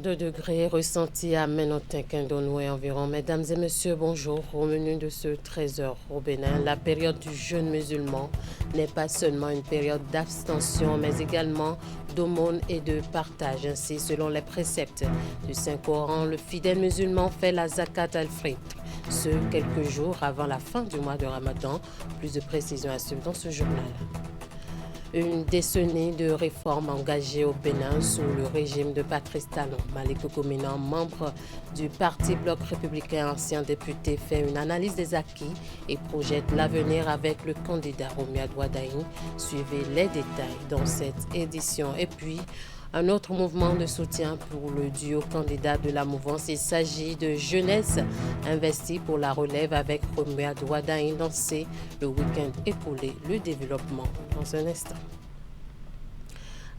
32 degrés ressentis à Ménotin, Kindonoué environ. Mesdames et messieurs, bonjour. Au menu de ce 13h au Bénin, la période du jeûne musulman n'est pas seulement une période d'abstention, mais également d'aumône et de partage. Ainsi, selon les préceptes du Saint-Coran, le fidèle musulman fait la zakat al-fitr, ce quelques jours avant la fin du mois de Ramadan. Plus de précisions à suivre dans ce journal. Une décennie de réformes engagées au Bénin sous le régime de Patrice Talon. Malik Kokominan, membre du Parti Bloc républicain, ancien député, fait une analyse des acquis et projette l'avenir avec le candidat Romuald Wadaini. Suivez les détails dans cette édition. Et puis, un autre mouvement de soutien pour le duo candidat de la mouvance. Il s'agit de Jeunesse investie pour la relève avec Romuald Wadaini lancé le week-end écoulé. Le développement dans un instant.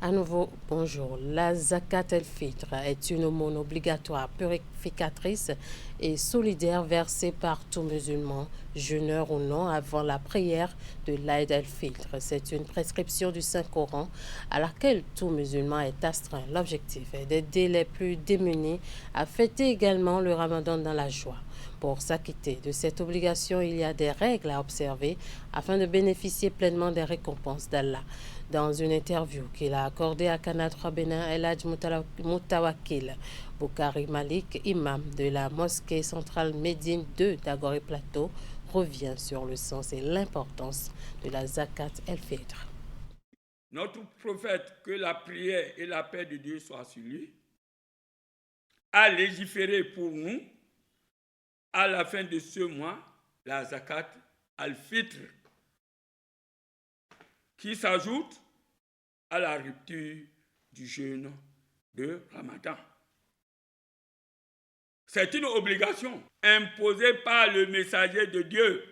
À nouveau, bonjour. La zakat el-fitr est une aumône obligatoire, purificatrice et solidaire versée par tout musulman, jeûneur ou non, avant la prière de l'Aïd el-Fitr. C'est une prescription du Saint-Coran à laquelle tout musulman est astreint. L'objectif est d'aider les plus démunis à fêter également le Ramadan dans la joie. Pour s'acquitter de cette obligation, il y a des règles à observer afin de bénéficier pleinement des récompenses d'Allah. Dans une interview qu'il a accordée à Canal 3 Bénin, El Hadj Moutawakil Boukari Malik, imam de la mosquée centrale Médine 2 d'Agoré Plateau, revient sur le sens et l'importance de la zakat el-fitr. Notre prophète, que la prière et la paix de Dieu soient sur lui, a légiféré pour nous, à la fin de ce mois, la zakat al-fitr, qui s'ajoute à la rupture du jeûne de Ramadan. C'est une obligation imposée par le messager de Dieu,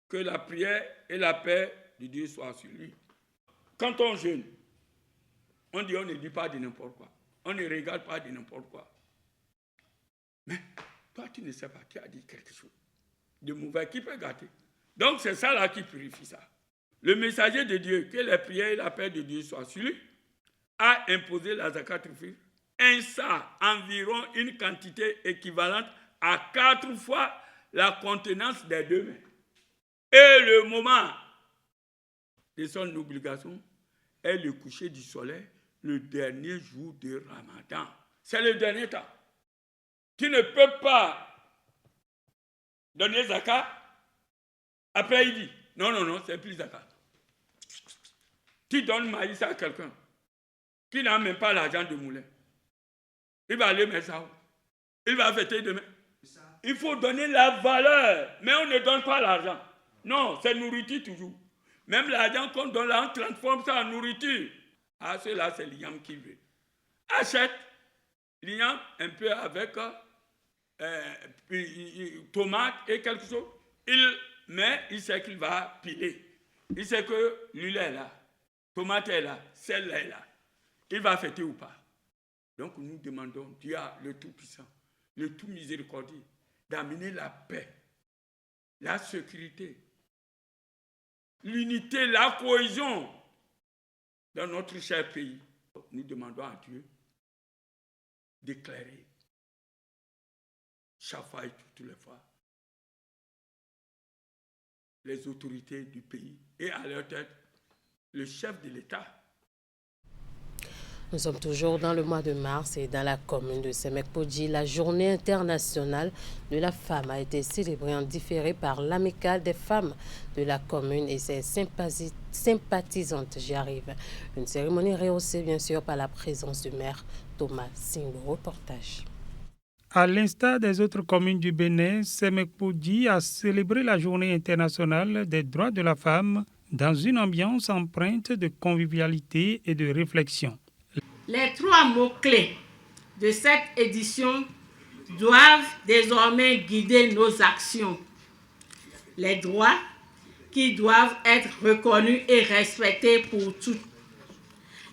que la prière et la paix de Dieu soient sur lui. Quand on jeûne, on ne dit pas de n'importe quoi. On ne regarde pas de n'importe quoi. Mais toi, tu ne sais pas, tu as dit quelque chose de mauvais qui peut gâter. Donc, c'est ça là qui purifie ça. Le messager de Dieu, que les prières et la paix de Dieu soient sur lui, a imposé la zakat al-fitr. Un sa, environ une quantité équivalente à 4 fois la contenance des 2 mains. Et le moment de son obligation est le coucher du soleil, le dernier jour de Ramadan. C'est le dernier temps. Tu ne peux pas donner zakat, après il dit, non, c'est plus zakat. Tu donnes maïs à quelqu'un qui n'a même pas l'argent de moulin. Il va aller mettre ça où? Il va fêter demain. Il faut donner la valeur, mais on ne donne pas l'argent. Non, c'est nourriture toujours. Même l'argent qu'on donne là, on transforme ça en nourriture. Ah, cela, c'est l'igname qui veut. Achète l'igname un peu avec tomate et quelque chose. Il sait qu'il va piler. Il sait que l'huile est là, tomate est là, sel est là. Il va fêter ou pas? Donc nous demandons Dieu, le Tout-Puissant, le Tout-Miséricordieux, d'amener la paix, la sécurité, l'unité, la cohésion dans notre cher pays. Nous demandons à Dieu d'éclairer chaque fois et toutes les fois les autorités du pays et à leur tête le chef de l'État. Nous sommes toujours dans le mois de mars et dans la commune de Semek-Podji, la journée internationale de la femme a été célébrée en différé par l'amicale des femmes de la commune et ses sympathisantes. J'y arrive. Une cérémonie rehaussée bien sûr par la présence du maire Thomas Singbo. Reportage. À l'instar des autres communes du Bénin, Semek-Podji a célébré la journée internationale des droits de la femme dans une ambiance empreinte de convivialité et de réflexion. Les 3 mots-clés de cette édition doivent désormais guider nos actions. Les droits qui doivent être reconnus et respectés pour toutes.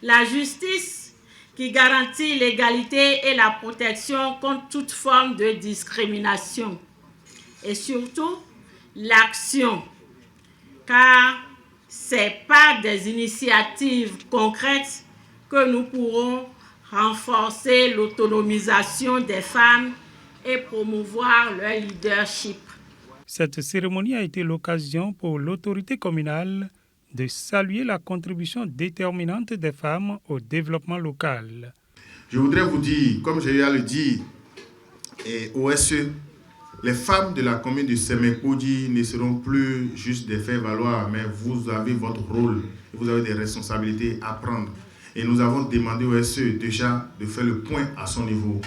La justice qui garantit l'égalité et la protection contre toute forme de discrimination. Et surtout, l'action, car c'est par des initiatives concrètes que nous pourrons renforcer l'autonomisation des femmes et promouvoir leur leadership. Cette cérémonie a été l'occasion pour l'autorité communale de saluer la contribution déterminante des femmes au développement local. Je voudrais vous dire, comme j'ai eu à le dire au SE, les femmes de la commune de Semekpoudji ne seront plus juste des faire-valoir, mais vous avez votre rôle, vous avez des responsabilités à prendre. Et nous avons demandé au SE déjà de faire le point à son niveau.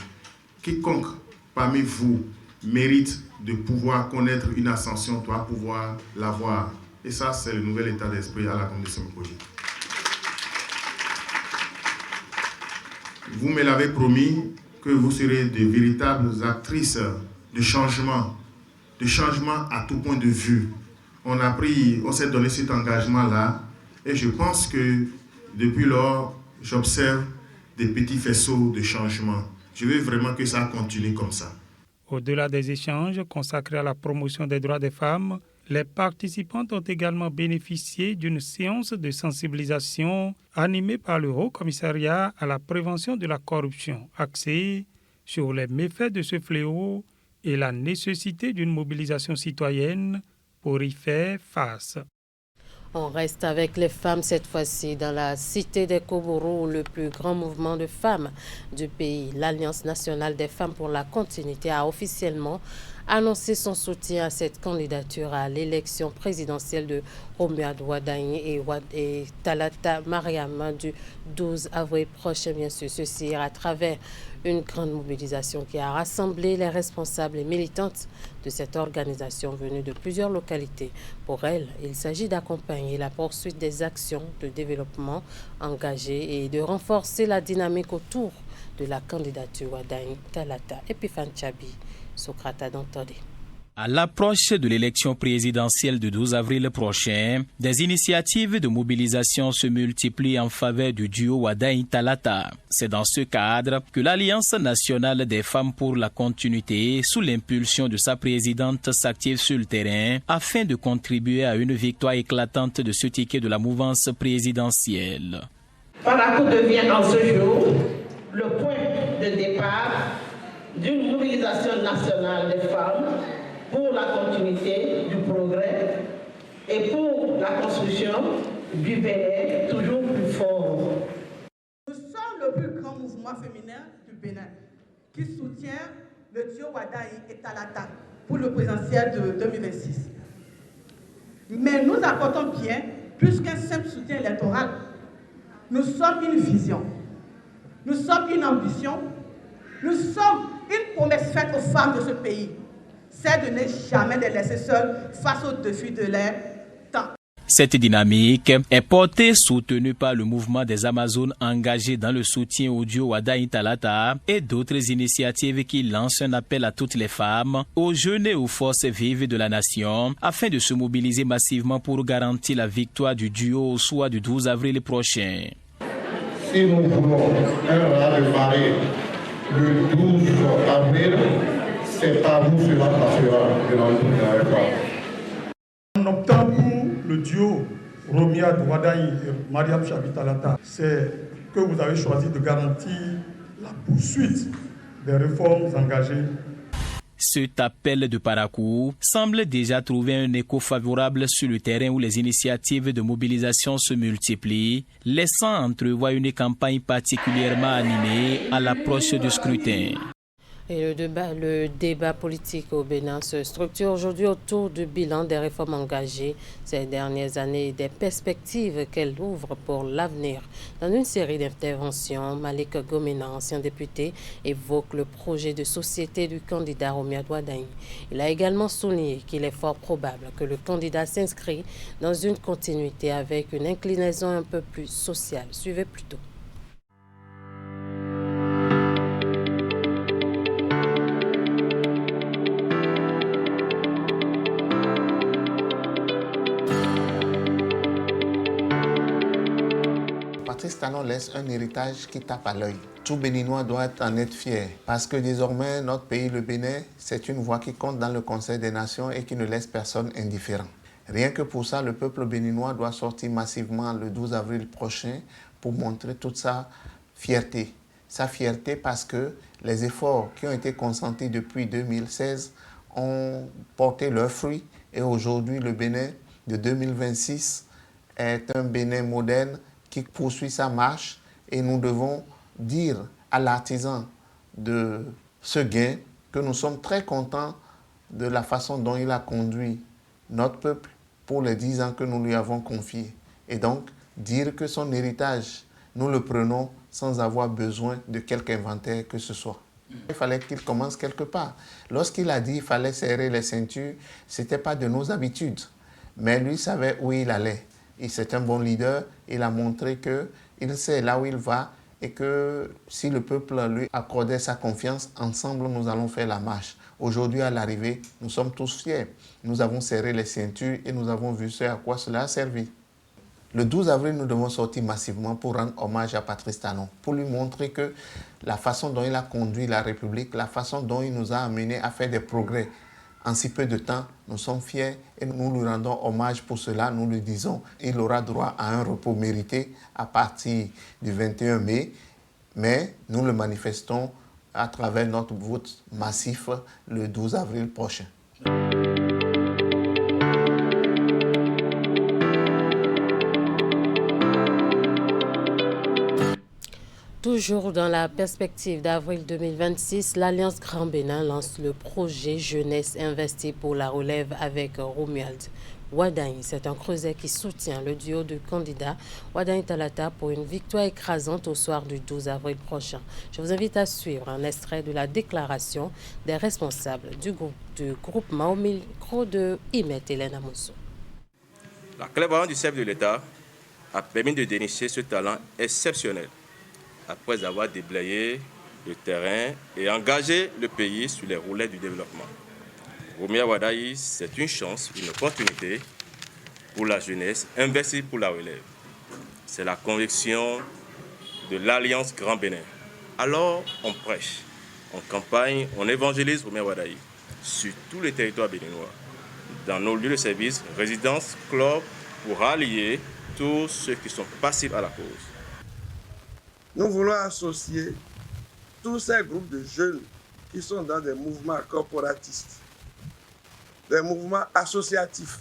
Quiconque parmi vous mérite de pouvoir connaître une ascension doit pouvoir l'avoir. Et ça, c'est le nouvel état d'esprit à la commune de Semekpoudji. Vous me l'avez promis que vous serez de véritables actrices de changement à tout point de vue. On s'est donné cet engagement-là et je pense que depuis lors, j'observe des petits faisceaux de changement. Je veux vraiment que ça continue comme ça. Au-delà des échanges consacrés à la promotion des droits des femmes, les participantes ont également bénéficié d'une séance de sensibilisation animée par le Haut Commissariat à la prévention de la corruption, axée sur les méfaits de ce fléau et la nécessité d'une mobilisation citoyenne pour y faire face. On reste avec les femmes cette fois-ci dans la cité des Koboro, le plus grand mouvement de femmes du pays. L'Alliance nationale des femmes pour la continuité a officiellement annoncé son soutien à cette candidature à l'élection présidentielle de Romuald Wardani et Talata Mariama du 12 avril prochain, bien sûr. Ceci à travers une grande mobilisation qui a rassemblé les responsables et militantes de cette organisation venue de plusieurs localités. Pour elle, il s'agit d'accompagner la poursuite des actions de développement engagées et de renforcer la dynamique autour de la candidature Wardani Talata Epifan Chabi. Socrata Dantode. À l'approche de l'élection présidentielle du 12 avril prochain, des initiatives de mobilisation se multiplient en faveur du duo Wardani Talata. C'est dans ce cadre que l'Alliance nationale des femmes pour la continuité, sous l'impulsion de sa présidente, s'active sur le terrain afin de contribuer à une victoire éclatante de ce ticket de la mouvance présidentielle. Parakou devient en ce jour le point de départ d'une mobilisation nationale des femmes pour la continuité du progrès et pour la construction du Bénin toujours plus fort. Nous sommes le plus grand mouvement féminin du Bénin qui soutient le duo Wardani et Talata pour le présidentiel de 2026. Mais nous apportons bien plus qu'un simple soutien électoral. Nous sommes une vision, nous sommes une ambition, nous sommes une promesse faite aux femmes de ce pays, c'est de ne jamais les laisser seules face aux défis de leur temps. Cette dynamique est portée, soutenue par le mouvement des Amazones engagé dans le soutien au duo Wardani Talata et d'autres initiatives qui lancent un appel à toutes les femmes, aux jeunes et aux forces vives de la nation afin de se mobiliser massivement pour garantir la victoire du duo au soir du 12 avril prochain. Si nous voulons un raz-de-marée le 12 avril, c'est par nous cela passera dans le temps. En optant pour le duo Romuald Wardani et Mariam Chabi Talata, c'est que vous avez choisi de garantir la poursuite des réformes engagées. Cet appel de Parakou semble déjà trouver un écho favorable sur le terrain où les initiatives de mobilisation se multiplient, laissant entrevoir une campagne particulièrement animée à l'approche du scrutin. Et le débat politique au Bénin se structure aujourd'hui autour du bilan des réformes engagées ces dernières années et des perspectives qu'elles ouvrent pour l'avenir. Dans une série d'interventions, Malik Gomena, ancien député, évoque le projet de société du candidat Romuald Wardani. Il a également souligné qu'il est fort probable que le candidat s'inscrit dans une continuité avec une inclinaison un peu plus sociale. Suivez plutôt. Patrice Talon laisse un héritage qui tape à l'œil. Tout Béninois doit en être fier parce que désormais, notre pays, le Bénin, c'est une voix qui compte dans le Conseil des Nations et qui ne laisse personne indifférent. Rien que pour ça, le peuple béninois doit sortir massivement le 12 avril prochain pour montrer toute sa fierté, sa fierté parce que les efforts qui ont été consentis depuis 2016 ont porté leurs fruits et aujourd'hui le Bénin de 2026 est un Bénin moderne qui poursuit sa marche et nous devons dire à l'artisan de ce gain que nous sommes très contents de la façon dont il a conduit notre peuple pour les 10 ans que nous lui avons confiés. Et donc, dire que son héritage, nous le prenons sans avoir besoin de quelque inventaire que ce soit. Il fallait qu'il commence quelque part. Lorsqu'il a dit qu'il fallait serrer les ceintures, ce n'était pas de nos habitudes. Mais lui savait où il allait. C'est un bon leader. Il a montré qu'il sait là où il va et que si le peuple lui accordait sa confiance, ensemble nous allons faire la marche. Aujourd'hui, à l'arrivée, nous sommes tous fiers. Nous avons serré les ceintures et nous avons vu ce à quoi cela a servi. Le 12 avril, nous devons sortir massivement pour rendre hommage à Patrice Talon, pour lui montrer que la façon dont il a conduit la République, la façon dont il nous a amenés à faire des progrès en si peu de temps, nous sommes fiers et nous lui rendons hommage pour cela. Nous lui disons qu'il aura droit à un repos mérité à partir du 21 mai, mais nous le manifestons à travers notre vote massif le 12 avril prochain. Toujours dans la perspective d'avril 2026, l'Alliance Grand Bénin lance le projet Jeunesse investie pour la relève avec Romuald Wadagne. C'est un creuset qui soutient le duo de candidats Wadagne Talata pour une victoire écrasante au soir du 12 avril prochain. Je vous invite à suivre un extrait de la déclaration des responsables du groupement au micro de Imet Hélène Amosso. La collaboration du chef de l'État a permis de dénicher ce talent exceptionnel après avoir déblayé le terrain et engagé le pays sur les roulettes du développement. Romuald Wadagne, c'est une chance, une opportunité pour la jeunesse investie pour la relève. C'est la conviction de l'Alliance Grand Bénin. Alors, on prêche, on campagne, on évangélise Romuald Wadagne sur tous les territoires béninois, dans nos lieux de service, résidences, clubs, pour rallier tous ceux qui sont passifs à la cause. Nous voulons associer tous ces groupes de jeunes qui sont dans des mouvements corporatistes, des mouvements associatifs,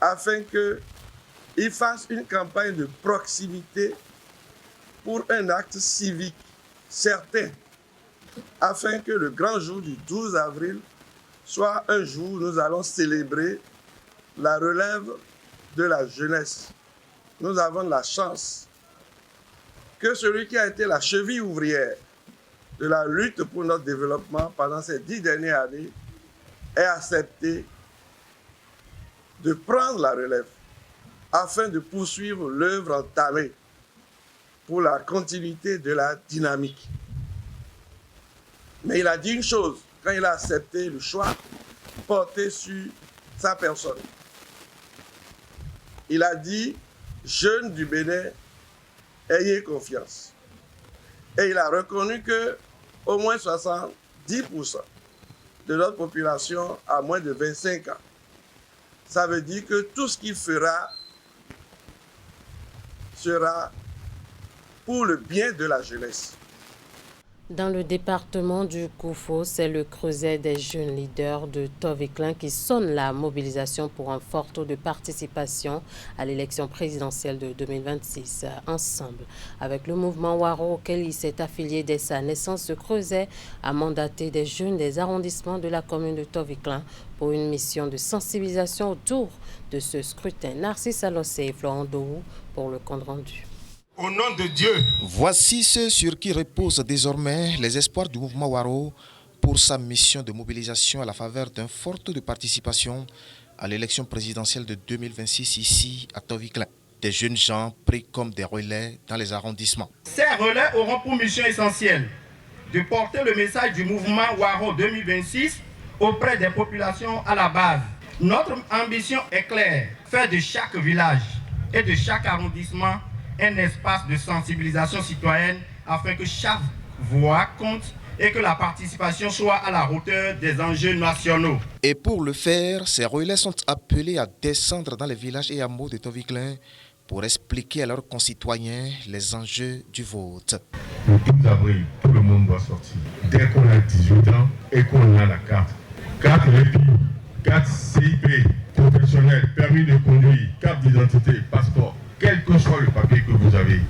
afin qu'ils fassent une campagne de proximité pour un acte civique certain, afin que le grand jour du 12 avril soit un jour où nous allons célébrer la relève de la jeunesse. Nous avons la chance que celui qui a été la cheville ouvrière de la lutte pour notre développement pendant ces 10 dernières années ait accepté de prendre la relève afin de poursuivre l'œuvre entamée pour la continuité de la dynamique. Mais il a dit une chose quand il a accepté le choix porté sur sa personne. Il a dit « Jeunes du Bénin, ayez confiance ». Et il a reconnu que au moins 70% de notre population a moins de 25 ans. Ça veut dire que tout ce qu'il fera sera pour le bien de la jeunesse. Dans le département du Koufo, c'est le creuset des jeunes leaders de Toviklan qui sonne la mobilisation pour un fort taux de participation à l'élection présidentielle de 2026. Ensemble, avec le mouvement Waro auquel il s'est affilié dès sa naissance, ce creuset a mandaté des jeunes des arrondissements de la commune de Toviklan pour une mission de sensibilisation autour de ce scrutin. Narcisse Alossé et Florent Dourou pour le compte rendu. Au nom de Dieu. Voici ceux sur qui reposent désormais les espoirs du mouvement Waro pour sa mission de mobilisation à la faveur d'un fort taux de participation à l'élection présidentielle de 2026 ici à Toviklan. Des jeunes gens pris comme des relais dans les arrondissements. Ces relais auront pour mission essentielle de porter le message du mouvement Waro 2026 auprès des populations à la base. Notre ambition est claire, faire de chaque village et de chaque arrondissement un espace de sensibilisation citoyenne afin que chaque voix compte et que la participation soit à la hauteur des enjeux nationaux. Et pour le faire, ces relais sont appelés à descendre dans les villages et hameaux de Toviklan pour expliquer à leurs concitoyens les enjeux du vote. Le 12 avril, tout le monde doit sortir. Dès qu'on a 18 ans et qu'on a la carte. Carte REPI, carte CIP, professionnel, permis de conduire, carte d'identité, passeport. Quel que soit le papier que vous avez,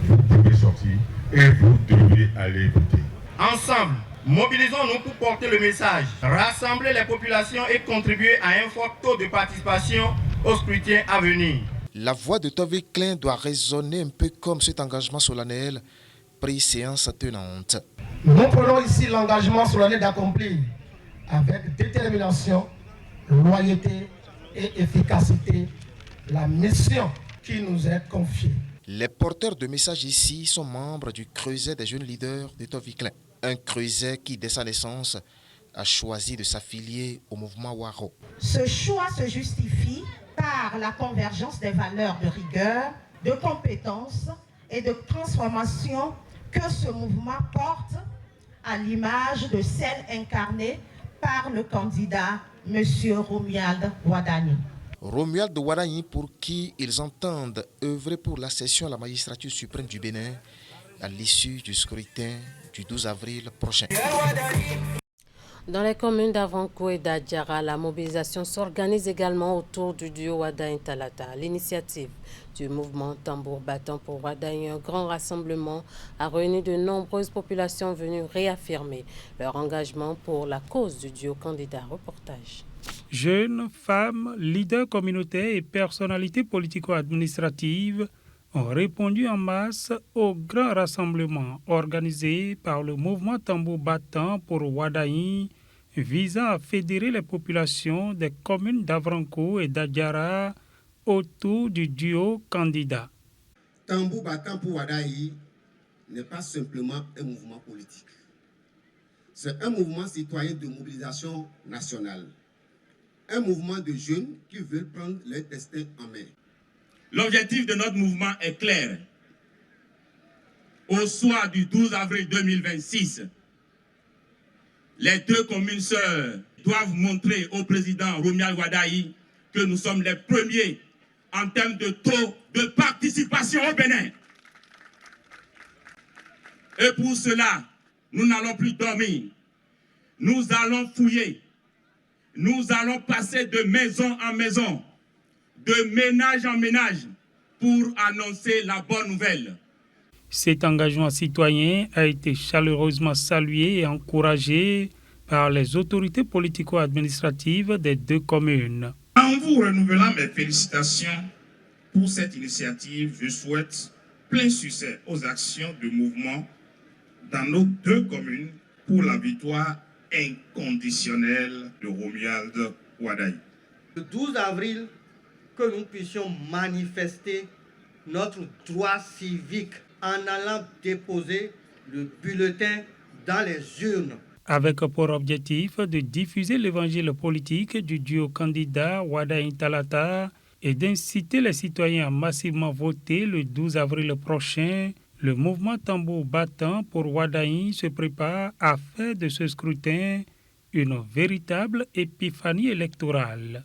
vous devez sortir et vous devez aller voter. Ensemble, mobilisons-nous pour porter le message, rassembler les populations et contribuer à un fort taux de participation au scrutin à venir. La voix de Tovik Klein doit résonner un peu comme cet engagement solennel pris séance tenante. Nous prenons ici l'engagement solennel d'accomplir avec détermination, loyauté et efficacité la mission qui nous est confiée. Les porteurs de messages ici sont membres du creuset des jeunes leaders de Tovik Klein. Un creuset qui, dès sa naissance, a choisi de s'affilier au mouvement Waro. Ce choix se justifie par la convergence des valeurs de rigueur, de compétence et de transformation que ce mouvement porte à l'image de celle incarnée par le candidat M. Romuald Wadani. Romuald Wadani, pour qui ils entendent œuvrer pour l'accession à la magistrature suprême du Bénin à l'issue du scrutin du 12 avril prochain. Dans les communes d'Avanko et d'Adjara, la mobilisation s'organise également autour du duo Wadain-Talata. L'initiative du mouvement Tambour Battant pour Wadain, un grand rassemblement, a réuni de nombreuses populations venues réaffirmer leur engagement pour la cause du duo candidat. Reportage. Jeunes, femmes, leaders communautaires et personnalités politico-administratives ont répondu en masse au grand rassemblement organisé par le mouvement Tambour Battant pour Wadain, visant à fédérer les populations des communes d'Avranco et d'Adjara autour du duo candidat. Tambour Battant pour Wadain n'est pas simplement un mouvement politique. C'est un mouvement citoyen de mobilisation nationale. Un mouvement de jeunes qui veulent prendre leur destin en main. L'objectif de notre mouvement est clair. Au soir du 12 avril 2026, les deux communes sœurs doivent montrer au président Romuald Wadani que nous sommes les premiers en termes de taux de participation au Bénin. Et pour cela, nous n'allons plus dormir. Nous allons fouiller. Nous allons passer de maison en maison, de ménage en ménage, pour annoncer la bonne nouvelle. Cet engagement citoyen a été chaleureusement salué et encouragé par les autorités politico-administratives des deux communes. En vous renouvelant mes félicitations pour cette initiative, je souhaite plein succès aux actions de mouvement dans nos deux communes pour la victoire inconditionnelle de Romuald Wadani. Le 12 avril, que nous puissions manifester notre droit civique en allant déposer le bulletin dans les urnes. Avec pour objectif de diffuser l'évangile politique du duo candidat Wadain-Talata et d'inciter les citoyens à massivement voter le 12 avril prochain, le mouvement Tambour Battant pour Wadain se prépare à faire de ce scrutin une véritable épiphanie électorale.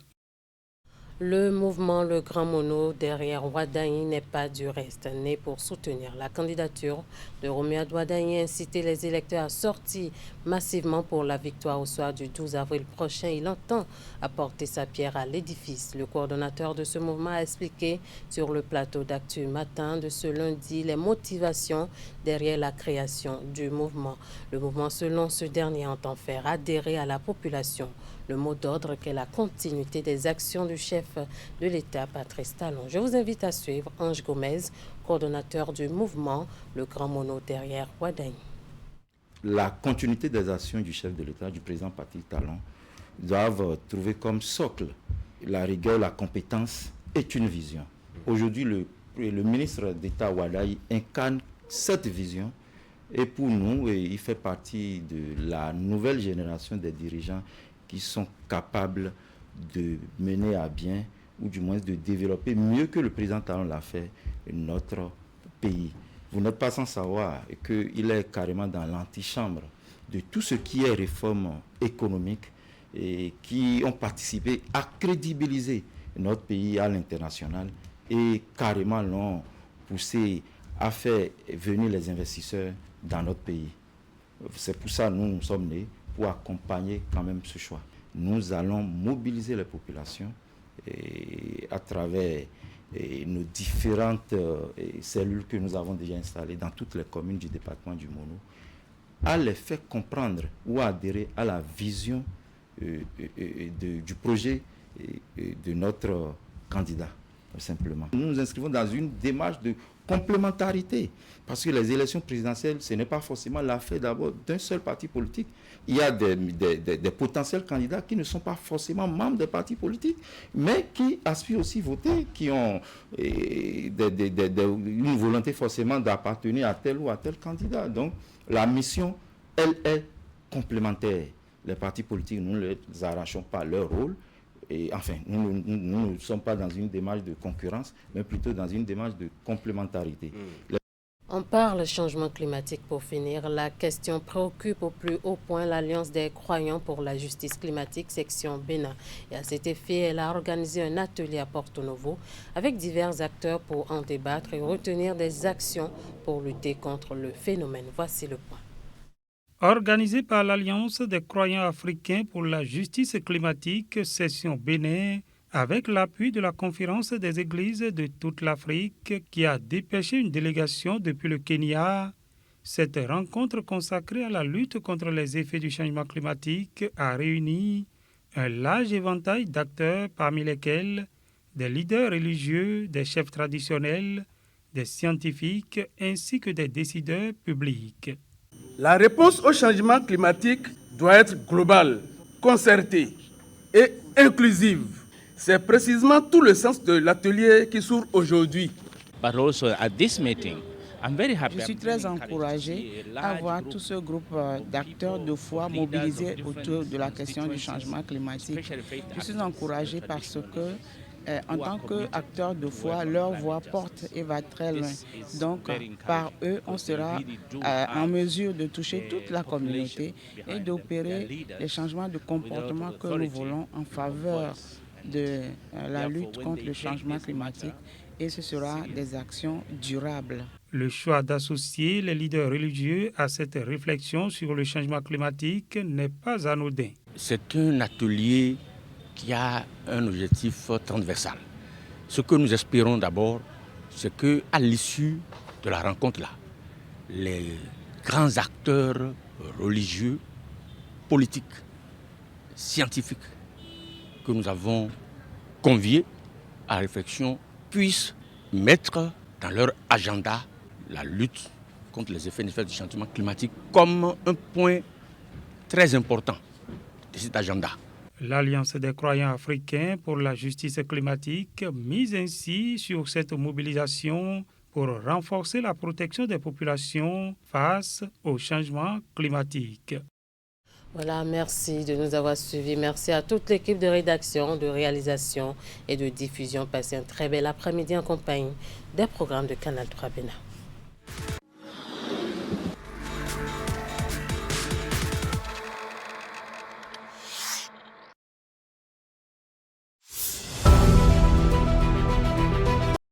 Le mouvement Le Grand Mono derrière Wadani n'est pas du reste, né pour soutenir la candidature de Romuald Wadani et inciter les électeurs à sortir massivement pour la victoire au soir du 12 avril prochain. Il entend apporter sa pierre à l'édifice. Le coordonnateur de ce mouvement a expliqué sur le plateau d'Actu Matin de ce lundi les motivations derrière la création du mouvement. Le mouvement, selon ce dernier, entend faire adhérer à la population le mot d'ordre qu'est la continuité des actions du chef de l'État, Patrice Talon. Je vous invite à suivre Ange Gomez, coordonnateur du mouvement Le Grand Mono derrière Wadain. La continuité des actions du chef de l'État, du président Patrice Talon, doivent trouver comme socle la rigueur, la compétence et une vision. Aujourd'hui, le ministre d'État Wadani incarne cette vision et pour nous, il fait partie de la nouvelle génération des dirigeants qui sont capables de mener à bien, ou du moins de développer mieux que le président Talon l'a fait, notre pays. Vous n'êtes pas sans savoir qu'il est carrément dans l'antichambre de tout ce qui est réforme économique et qui ont participé à crédibiliser notre pays à l'international et carrément l'ont poussé à faire venir les investisseurs dans notre pays. C'est pour ça que nous sommes nés, pour accompagner quand même ce choix. Nous allons mobiliser les populations à travers nos différentes cellules que nous avons déjà installées dans toutes les communes du département du Mono, à les faire comprendre ou adhérer à la vision du projet de notre candidat, simplement. Nous nous inscrivons dans une démarche de complémentarité, parce que les élections présidentielles, ce n'est pas forcément l'affaire d'abord d'un seul parti politique. Il y a des potentiels candidats qui ne sont pas forcément membres des partis politiques, mais qui aspirent aussi voter, qui ont une volonté forcément d'appartenir à tel ou à tel candidat. Donc, la mission, elle est complémentaire. Les partis politiques, nous ne les arrachons pas leur rôle. Et enfin, nous ne sommes pas dans une démarche de concurrence, mais plutôt dans une démarche de complémentarité. On parle changement climatique pour finir. La question préoccupe au plus haut point l'Alliance des croyants pour la justice climatique, section Bénin. Et à cet effet, elle a organisé un atelier à Porto Novo avec divers acteurs pour en débattre et retenir des actions pour lutter contre le phénomène. Voici le point. Organisé par l'Alliance des croyants africains pour la justice climatique, session Bénin, avec l'appui de la Conférence des églises de toute l'Afrique qui a dépêché une délégation depuis le Kenya, cette rencontre consacrée à la lutte contre les effets du changement climatique a réuni un large éventail d'acteurs parmi lesquels des leaders religieux, des chefs traditionnels, des scientifiques ainsi que des décideurs publics. La réponse au changement climatique doit être globale, concertée et inclusive. C'est précisément tout le sens de l'atelier qui s'ouvre aujourd'hui. Je suis très encouragé à voir tout ce groupe d'acteurs de foi mobilisés autour de la question du changement climatique. Je suis encouragé parce que en tant qu'acteurs de foi, leur voix porte et va très loin. Donc, par eux, on sera en mesure de toucher toute la communauté et d'opérer les changements de comportement que nous voulons en faveur de la lutte contre le changement climatique. Et ce sera des actions durables. Le choix d'associer les leaders religieux à cette réflexion sur le changement climatique n'est pas anodin. C'est un atelier qui a un objectif transversal. Ce que nous espérons d'abord, c'est qu'à l'issue de la rencontre-là, les grands acteurs religieux, politiques, scientifiques que nous avons conviés à la réflexion puissent mettre dans leur agenda la lutte contre les effets néfastes du changement climatique comme un point très important de cet agenda. L'Alliance des croyants africains pour la justice climatique mise ainsi sur cette mobilisation pour renforcer la protection des populations face au changement climatique. Voilà, merci de nous avoir suivis. Merci à toute l'équipe de rédaction, de réalisation et de diffusion. Passez un très bel après-midi en compagnie des programmes de Canal 3 Bénin.